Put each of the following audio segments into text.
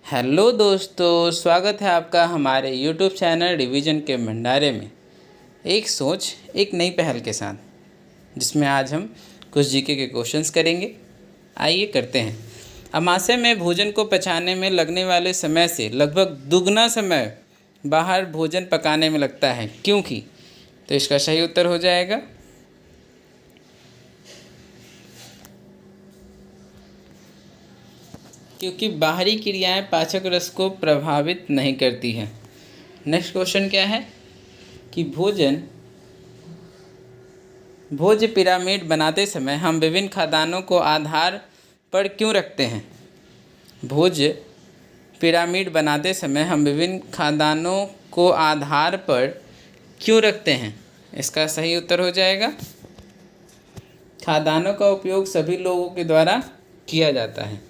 Hello दोस्तों, स्वागत है आपका हमारे यूट्यूब चैनल रिवीजन के भंडारे में। एक सोच एक नई पहल के साथ, जिसमें आज हम कुछ जीके के क्वेश्चंस करेंगे। आइए करते हैं। अमाशय में भोजन को पचाने में लगने वाले समय से लगभग दुगना समय बाहर भोजन पकाने में लगता है, क्योंकि तो इसका सही उत्तर हो जाएगा क्योंकि बाहरी क्रियाएं पाचक रस को प्रभावित नहीं करती हैं। नेक्स्ट क्वेश्चन क्या है कि भोज्य पिरामिड बनाते समय हम विभिन्न खाद्यान्नों को आधार पर क्यों रखते हैं? भोज्य पिरामिड बनाते समय हम विभिन्न खाद्यान्नों को आधार पर क्यों रखते हैं? इसका सही उत्तर हो जाएगा खाद्यान्नों का उपयोग सभी लोगों के द्वारा किया जाता है।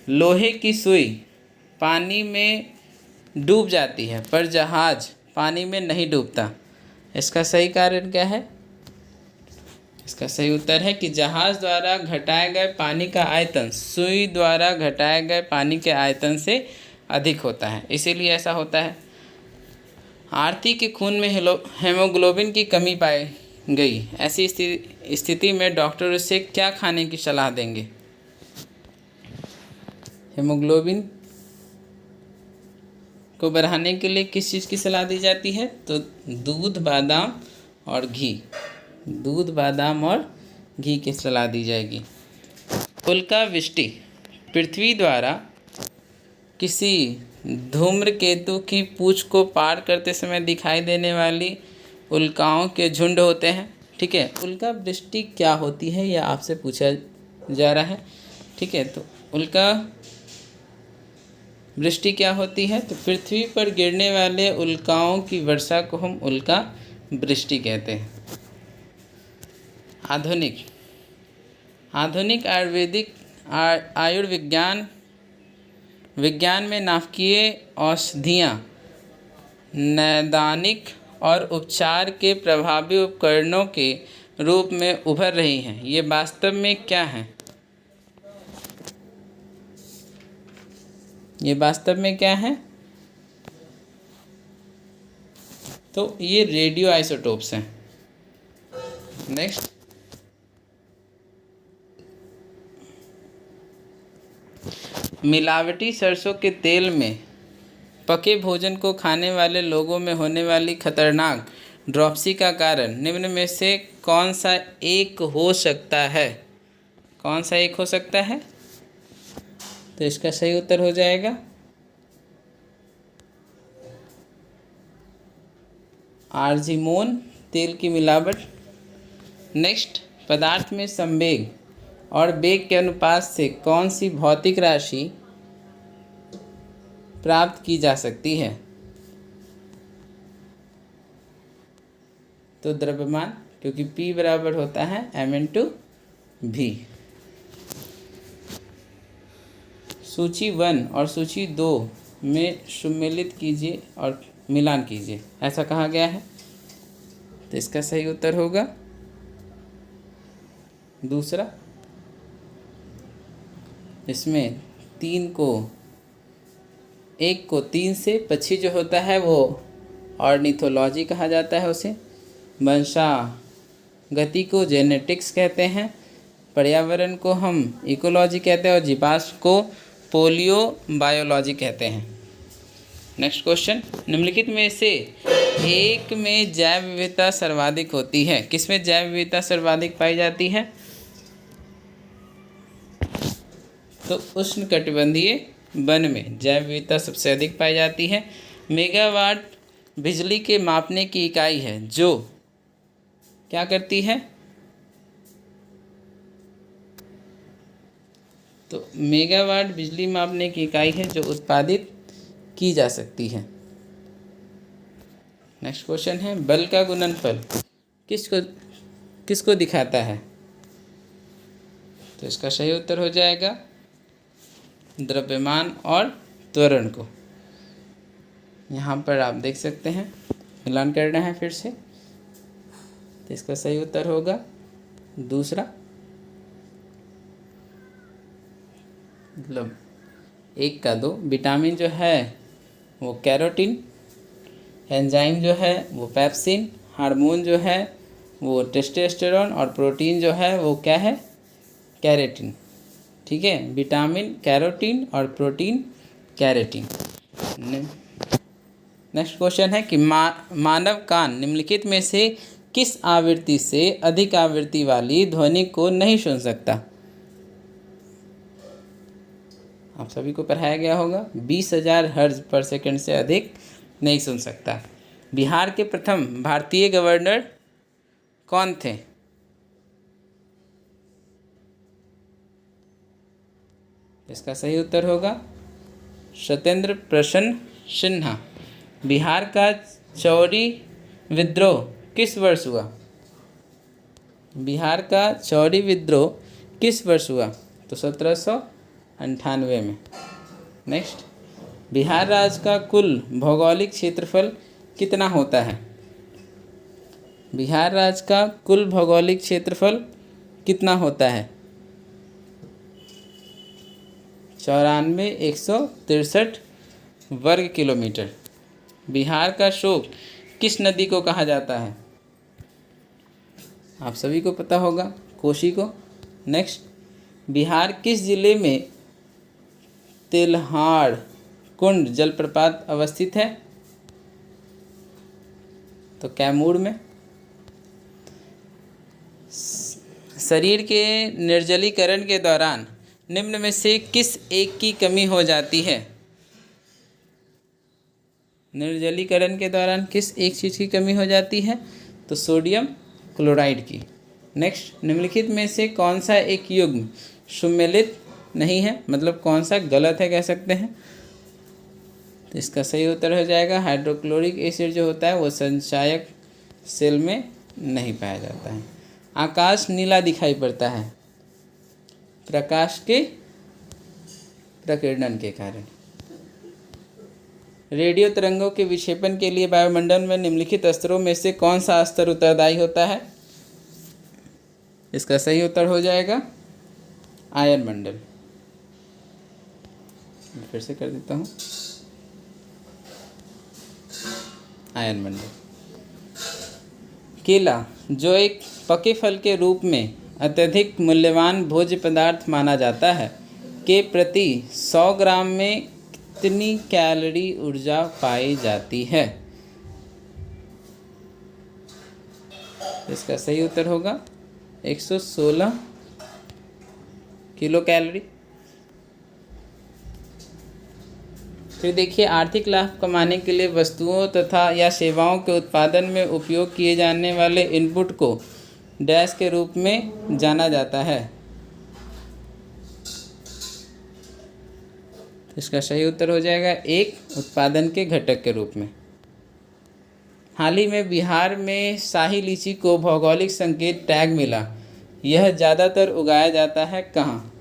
लोहे की सुई पानी में डूब जाती है पर जहाज पानी में नहीं डूबता। इसका सही कारण क्या है? इसका सही उत्तर है कि जहाज द्वारा घटाए गए पानी का आयतन सुई द्वारा घटाए गए पानी के आयतन से अधिक होता है, इसीलिए ऐसा होता है। आरती के खून में हेमोग्लोबिन की कमी पाई गई, ऐसी स्थिति में डॉक्टर उसे क्या खाने की सलाह देंगे? हेमोग्लोबिन को बढ़ाने के लिए किस चीज़ की सलाह दी जाती है? तो दूध, बादाम और घी की सलाह दी जाएगी। उल्कावृष्टि पृथ्वी द्वारा किसी धूम्रकेतु की पूंछ को पार करते समय दिखाई देने वाली उल्काओं के झुंड होते हैं। ठीक है, उल्कावृष्टि क्या होती है यह आपसे पूछा जा रहा है। ठीक है, तो उल्कावृष्टि क्या होती है? तो पृथ्वी पर गिरने वाले उल्काओं की वर्षा को हम उल्कावृष्टि कहते हैं। आधुनिक विज्ञान में नाभिकीय औषधियाँ नैदानिक और उपचार के प्रभावी उपकरणों के रूप में उभर रही हैं। ये वास्तव में क्या है? ये वास्तव में क्या है? तो ये रेडियो आइसोटोप्स हैं। नेक्स्ट, मिलावटी सरसों के तेल में पके भोजन को खाने वाले लोगों में होने वाली खतरनाक ड्रॉप्सी का कारण निम्न में से कौन सा एक हो सकता है? कौन सा एक हो सकता है? तो इसका सही उत्तर हो जाएगा आर्जिमोन तेल की मिलावट। नेक्स्ट, पदार्थ में संवेग और वेग के अनुपात से कौन सी भौतिक राशि प्राप्त की जा सकती है? तो द्रव्यमान, क्योंकि P बराबर होता है m/v। सूची 1 और सूची 2 में सम्मिलित कीजिए और मिलान कीजिए, ऐसा कहा गया है। तो इसका सही उत्तर होगा दूसरा। इसमें 3 को 3 से पक्षी जो होता है वो ऑर्निथोलॉजी कहा जाता है उसे। वंशागति को जेनेटिक्स कहते हैं। पर्यावरण को हम इकोलॉजी कहते हैं और जीवाश्म को पोलियो बायोलॉजी कहते हैं। नेक्स्ट क्वेश्चन, निम्नलिखित में से एक में जैव विविधता सर्वाधिक होती है। किसमें जैव विविधता सर्वाधिक पाई जाती है? तो उष्णकटिबंधीय वन में जैव विविधता सबसे अधिक पाई जाती है। मेगावाट बिजली के मापने की इकाई है जो क्या करती है? तो मेगावाट बिजली मापने की इकाई है जो उत्पादित की जा सकती है। नेक्स्ट क्वेश्चन है, बल का गुणनफल किसको दिखाता है? तो इसका सही उत्तर हो जाएगा द्रव्यमान और त्वरण को। यहाँ पर आप देख सकते हैं, मिलान करना है फिर से। तो इसका सही उत्तर होगा दूसरा, मतलब 1 का 2। विटामिन जो है वो कैरोटीन, एंजाइम जो है वो पेप्सिन, हार्मोन जो है वो टेस्टोस्टेरोन, और प्रोटीन जो है वो क्या है, कैरेटिन। ठीक है, विटामिन कैरोटीन और प्रोटीन कैरेटिन। नेक्स्ट क्वेश्चन है कि मानव कान निम्नलिखित में से किस आवृत्ति से अधिक आवृत्ति वाली ध्वनि को नहीं सुन सकता। आप सभी को पढ़ाया गया होगा, 20,000 हर्ट्ज पर सेकंड से अधिक नहीं सुन सकता। बिहार के प्रथम भारतीय गवर्नर कौन थे? इसका सही उत्तर होगा सत्येंद्र प्रसन्न सिन्हा। बिहार का चौरी विद्रोह किस वर्ष हुआ? बिहार का चौरी विद्रोह किस वर्ष हुआ? तो 1798 में। नेक्स्ट, बिहार राज्य का कुल भौगोलिक क्षेत्रफल कितना होता है? बिहार राज्य का कुल भौगोलिक क्षेत्रफल कितना होता है? 94,163 वर्ग किलोमीटर। बिहार का शोक किस नदी को कहा जाता है? आप सभी को पता होगा, कोसी को। नेक्स्ट, बिहार किस जिले में तेल्हाड़ कुंड जलप्रपात अवस्थित है? तो कैमूर में। शरीर के निर्जलीकरण के दौरान निम्न में से किस एक की कमी हो जाती है? निर्जलीकरण के दौरान किस एक चीज़ की कमी हो जाती है? तो सोडियम क्लोराइड की। नेक्स्ट, निम्नलिखित में से कौन सा एक युग्म सुमेलित नहीं है, मतलब कौन सा गलत है कह सकते हैं? तो इसका सही उत्तर हो जाएगा हाइड्रोक्लोरिक एसिड जो होता है वो संचायक सेल में नहीं पाया जाता है। आकाश नीला दिखाई पड़ता है प्रकाश के प्रकीर्णन के कारण। रेडियो तरंगों के विक्षेपण के लिए वायुमंडल में निम्नलिखित स्तरों में से कौन सा स्तर उत्तरदायी होता है? इसका सही उत्तर हो जाएगा आयन मंडल। फिर से कर देता हूँ, आयन मंडल। केला जो एक पके फल के रूप में अत्यधिक मूल्यवान भोज्य पदार्थ माना जाता है, के प्रति 100 ग्राम में कितनी कैलोरी ऊर्जा पाई जाती है? इसका सही उत्तर होगा 116 किलो कैलोरी। फिर देखिए, आर्थिक लाभ कमाने के लिए वस्तुओं तथा या सेवाओं के उत्पादन में उपयोग किए जाने वाले इनपुट को डैश के रूप में जाना जाता है। इसका सही उत्तर हो जाएगा एक उत्पादन के घटक के रूप में। हाल ही में बिहार में शाही लीची को भौगोलिक संकेत टैग मिला। यह ज़्यादातर उगाया जाता है कहाँ?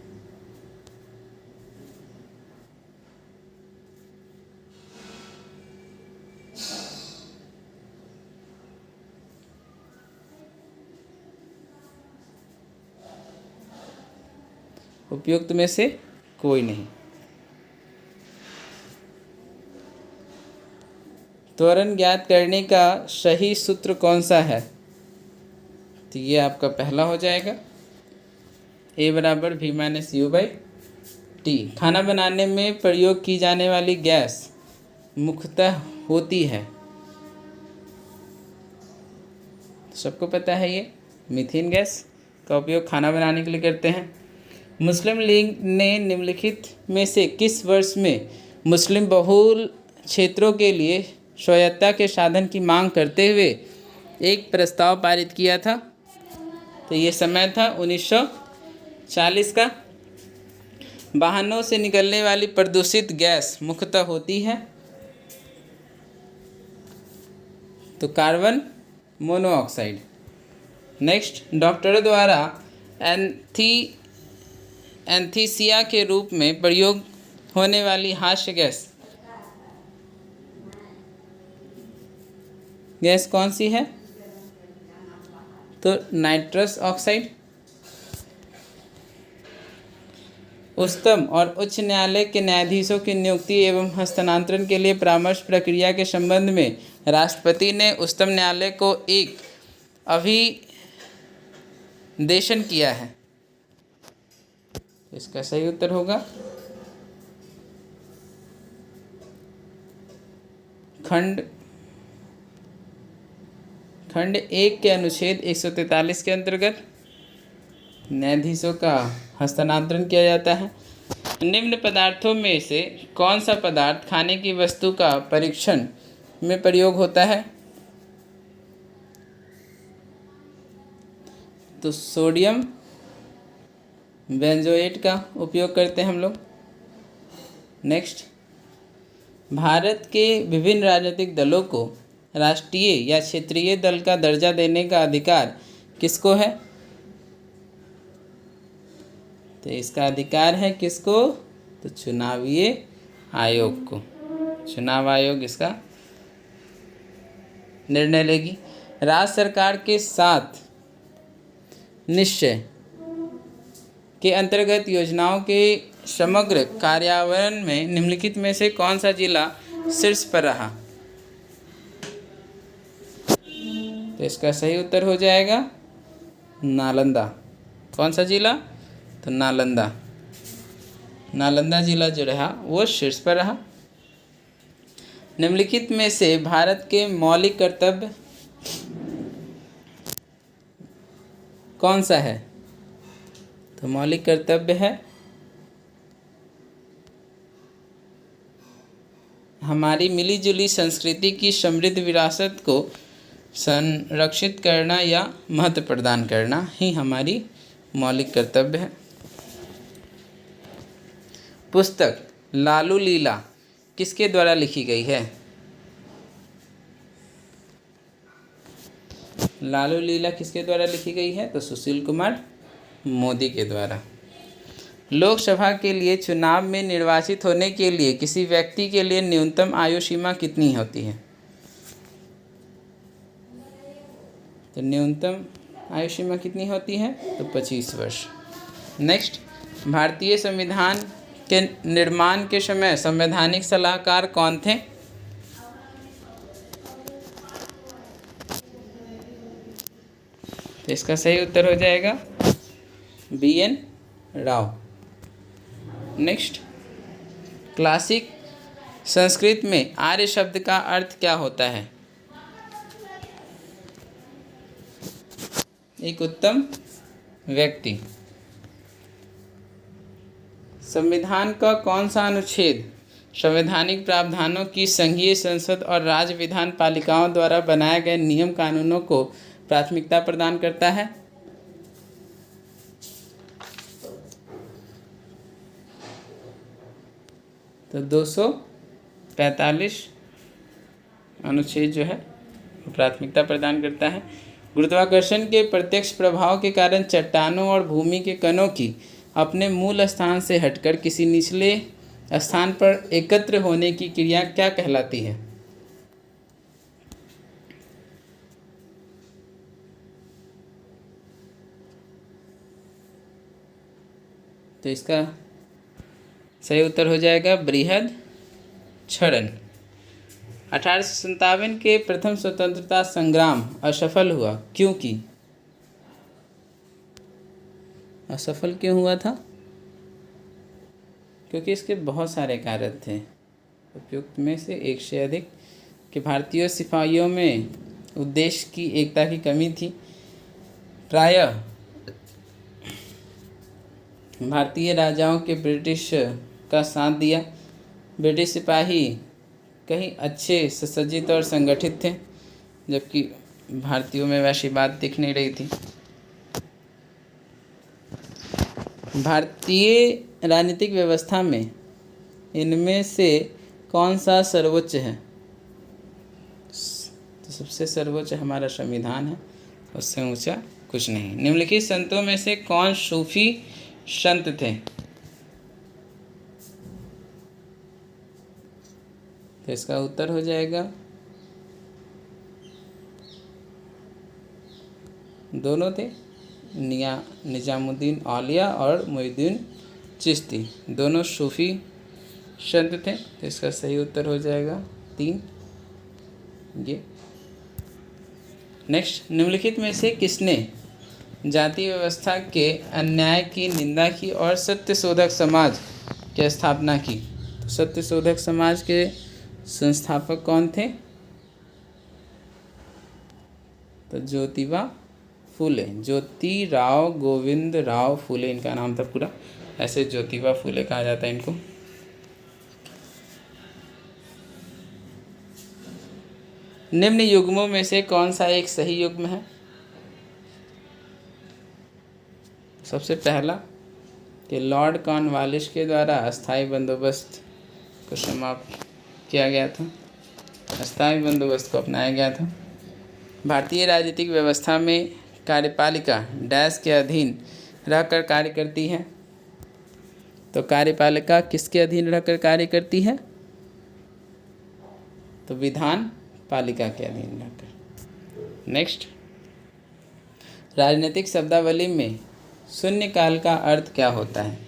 उपयुक्त में से कोई नहीं। त्वरण ज्ञात करने का सही सूत्र कौन सा है? तो ये आपका पहला हो जाएगा A बराबर V-U/T। खाना बनाने में प्रयोग की जाने वाली गैस मुख्यतः होती है, सबको पता है ये मीथेन गैस का उपयोग खाना बनाने के लिए करते हैं। मुस्लिम लीग ने निम्नलिखित में से किस वर्ष में मुस्लिम बहुल क्षेत्रों के लिए स्वायत्तता के साधन की मांग करते हुए एक प्रस्ताव पारित किया था? तो ये समय था 1940 का। वाहनों से निकलने वाली प्रदूषित गैस मुख्यतः होती है तो कार्बन मोनोऑक्साइड। नेक्स्ट, डॉक्टरों द्वारा एंथीसिया के रूप में प्रयोग होने वाली हास्य गैस कौन सी है? तो नाइट्रस ऑक्साइड। उच्चतम और उच्च न्यायालय के न्यायाधीशों की नियुक्ति एवं हस्तांतरण के लिए परामर्श प्रक्रिया के संबंध में राष्ट्रपति ने उच्चतम न्यायालय को एक अभिदेशन किया है। इसका सही उत्तर होगा खंड 1 के अनुच्छेद 143 के अंतर्गत न्यायाधीशों का हस्तांतरण किया जाता है। निम्न पदार्थों में से कौन सा पदार्थ खाने की वस्तु का परीक्षण में प्रयोग होता है? तो सोडियम बेंजोएट का उपयोग करते हैं हम लोग। नेक्स्ट, भारत के विभिन्न राजनीतिक दलों को राष्ट्रीय या क्षेत्रीय दल का दर्जा देने का अधिकार किसको है? तो इसका अधिकार है किसको? तो चुनावीय आयोग को। चुनाव आयोग इसका निर्णय लेगी। राज्य सरकार के साथ निश्चय के अंतर्गत योजनाओं के समग्र कार्यान्वयन में निम्नलिखित में से कौन सा जिला शीर्ष पर रहा? तो इसका सही उत्तर हो जाएगा नालंदा। कौन सा जिला? तो नालंदा जिला जो रहा वो शीर्ष पर रहा। निम्नलिखित में से भारत के मौलिक कर्तव्य कौन सा है? तो मौलिक कर्तव्य है हमारी मिलीजुली संस्कृति की समृद्ध विरासत को संरक्षित करना या महत्व प्रदान करना ही हमारी मौलिक कर्तव्य है। पुस्तक लालू लीला किसके द्वारा लिखी गई है? लालू लीला किसके द्वारा लिखी गई है? तो सुशील कुमार मोदी के द्वारा। लोकसभा के लिए चुनाव में निर्वाचित होने के लिए किसी व्यक्ति के लिए न्यूनतम आयु सीमा कितनी होती है? तो न्यूनतम आयु सीमा कितनी होती है? तो 25 वर्ष। नेक्स्ट, भारतीय संविधान के निर्माण के समय संवैधानिक सलाहकार कौन थे? तो इसका सही उत्तर हो जाएगा BN Rao. Next, classic Sanskrit में आर्य शब्द का अर्थ क्या होता है? एक उत्तम व्यक्ति। संविधान का कौन सा अनुच्छेद संवैधानिक प्रावधानों की संघीय संसद और राज्य विधान पालिकाओं द्वारा बनाए गए नियम कानूनों को प्राथमिकता प्रदान करता है? तो 245 अनुच्छेद जो है प्राथमिकता प्रदान करता है। गुरुत्वाकर्षण के प्रत्यक्ष प्रभाव के कारण चट्टानों और भूमि के कणों की अपने मूल स्थान से हटकर किसी निचले स्थान पर एकत्र होने की क्रिया क्या कहलाती है? तो इसका सही उत्तर हो जाएगा बृहद क्षरण। 1857 के प्रथम स्वतंत्रता संग्राम असफल हुआ क्योंकि असफल क्यों हुआ था? क्योंकि इसके बहुत सारे कारण थे। उपयुक्त में से एक से अधिक कि भारतीय सिपाहियों में उद्देश्य की एकता की कमी थी। प्रायः भारतीय राजाओं के ब्रिटिश का साथ दिया। ब्रिटिश सिपाही कहीं अच्छे सुसज्जित और संगठित थे, जबकि भारतीयों में वैसी बात दिख नहीं रही थी। भारतीय राजनीतिक व्यवस्था में इनमें से कौन सा सर्वोच्च है? तो सबसे सर्वोच्च हमारा संविधान है, उससे ऊंचा कुछ नहीं। निम्नलिखित संतों में से कौन सूफी संत थे? तो इसका उत्तर हो जाएगा दोनों थे, निजामुद्दीन औलिया और मोहिउद्दीन चिश्ती, दोनों सूफी संत थे। तो इसका सही उत्तर हो जाएगा 3 ये। नेक्स्ट, निम्नलिखित में से किसने जाति व्यवस्था के अन्याय की निंदा की और सत्यशोधक समाज की स्थापना की? तो सत्यशोधक समाज के संस्थापक कौन थे? तो ज्योतिबा फूले, ज्योतिराव गोविंद राव फूले इनका नाम था पूरा, ऐसे ज्योतिबा फूले कहा जाता है इनको। निम्न युग्मों में से कौन सा एक सही युग्म है? सबसे पहला कि लॉर्ड कॉर्नवालिस के द्वारा अस्थायी बंदोबस्त को समाप्त किया गया था, अस्थायी बंदोबस्त को अपनाया गया था। भारतीय राजनीतिक व्यवस्था में कार्यपालिका डैश के अधीन रहकर कार्य करती है। तो कार्यपालिका किसके अधीन रहकर कार्य करती है? तो विधान पालिका के अधीन रहकर। नेक्स्ट, राजनीतिक शब्दावली में शून्यकाल का अर्थ क्या होता है?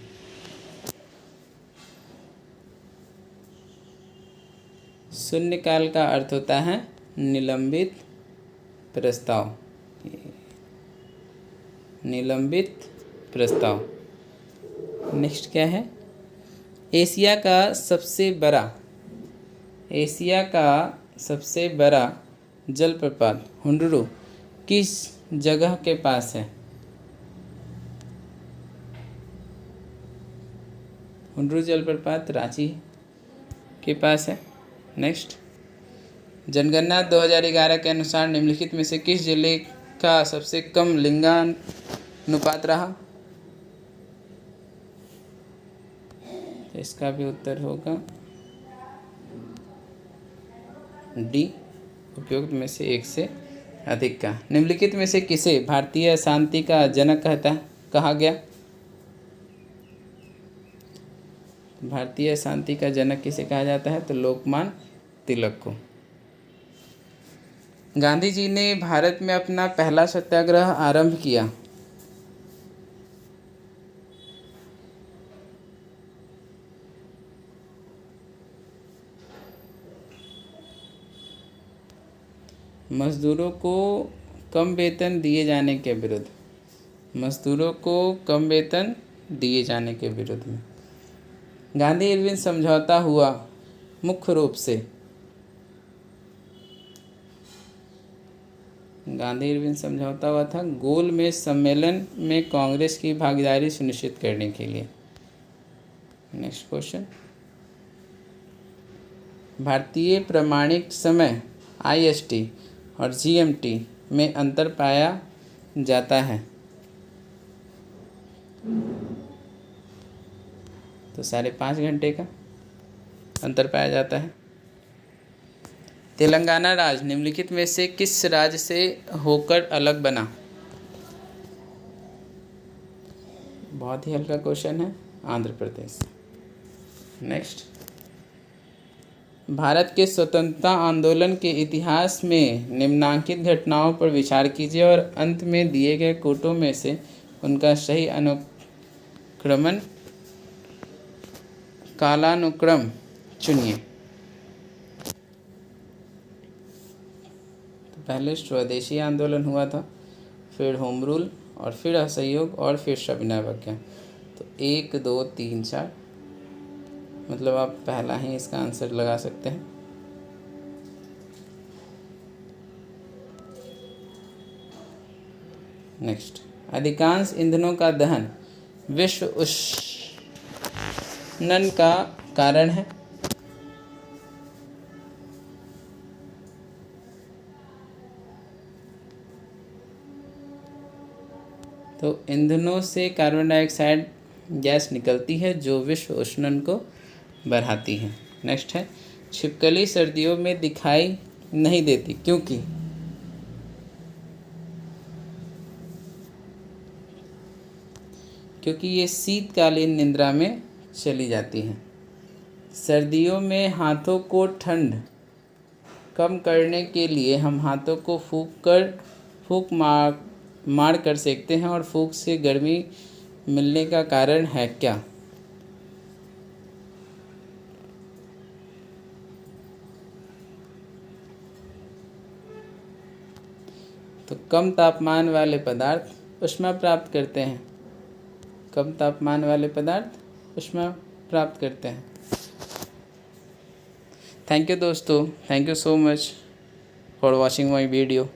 शून्यकाल का अर्थ होता है निलंबित प्रस्ताव, निलंबित प्रस्ताव। नेक्स्ट क्या है? एशिया का सबसे बड़ा जलप्रपात हुंडरू किस जगह के पास है? हुंडरू जलप्रपात रांची के पास है। नेक्स्ट, जनगणना 2011 के अनुसार निम्नलिखित में से किस जिले का सबसे कम लिंगानुपात रहा? तो इसका भी उत्तर होगा डी, उपयुक्त में से एक से अधिक का। निम्नलिखित में से किसे भारतीय शांति का जनक कहा गया? भारतीय शांति का जनक किसे कहा जाता है? तो लोकमान्य तिलक को। गांधी जी ने भारत में अपना पहला सत्याग्रह आरंभ किया। मजदूरों को कम वेतन दिए जाने के विरुद्ध, मजदूरों को कम वेतन दिए जाने के विरुद्ध में। गांधी इरविन समझौता हुआ मुख्य रूप से, गांधी इरविन समझौता हुआ था गोलमेज सम्मेलन में कांग्रेस की भागीदारी सुनिश्चित करने के लिए। नेक्स्ट क्वेश्चन, भारतीय प्रमाणिक समय IST और GMT में अंतर पाया जाता है? तो 5.5 घंटे का अंतर पाया जाता है। तेलंगाना राज्य निम्नलिखित में से किस राज्य से होकर अलग बना? बहुत ही हल्का क्वेश्चन है, आंध्र प्रदेश। नेक्स्ट, भारत के स्वतंत्रता आंदोलन के इतिहास में निम्नांकित घटनाओं पर विचार कीजिए और अंत में दिए गए कोटों में से उनका सही कालानुक्रम चुनिए। तो पहले स्वदेशी आंदोलन हुआ था, फिर होम रूल और फिर असहयोग और फिर सविनय अवज्ञा। तो 1 2 3 4 मतलब आप पहला ही इसका आंसर लगा सकते हैं। नेक्स्ट, अधिकांश ईंधनों का दहन विश्व उष्णन का कारण है? तो ईंधनों से कार्बन डाइऑक्साइड गैस निकलती है जो विश्व उष्णन को बढ़ाती है। नेक्स्ट है, छिपकली सर्दियों में दिखाई नहीं देती क्योंकि? क्योंकि ये शीतकालीन निद्रा में चली जाती हैं। सर्दियों में हाथों को ठंड कम करने के लिए हम हाथों को फूंक मार कर सेकते हैं और फूंक से गर्मी मिलने का कारण है क्या? तो कम तापमान वाले पदार्थ ऊष्मा प्राप्त करते हैं। कम तापमान वाले पदार्थ ऊष्मा प्राप्त करते हैं। थैंक यू दोस्तों, thank you so much for watching my video.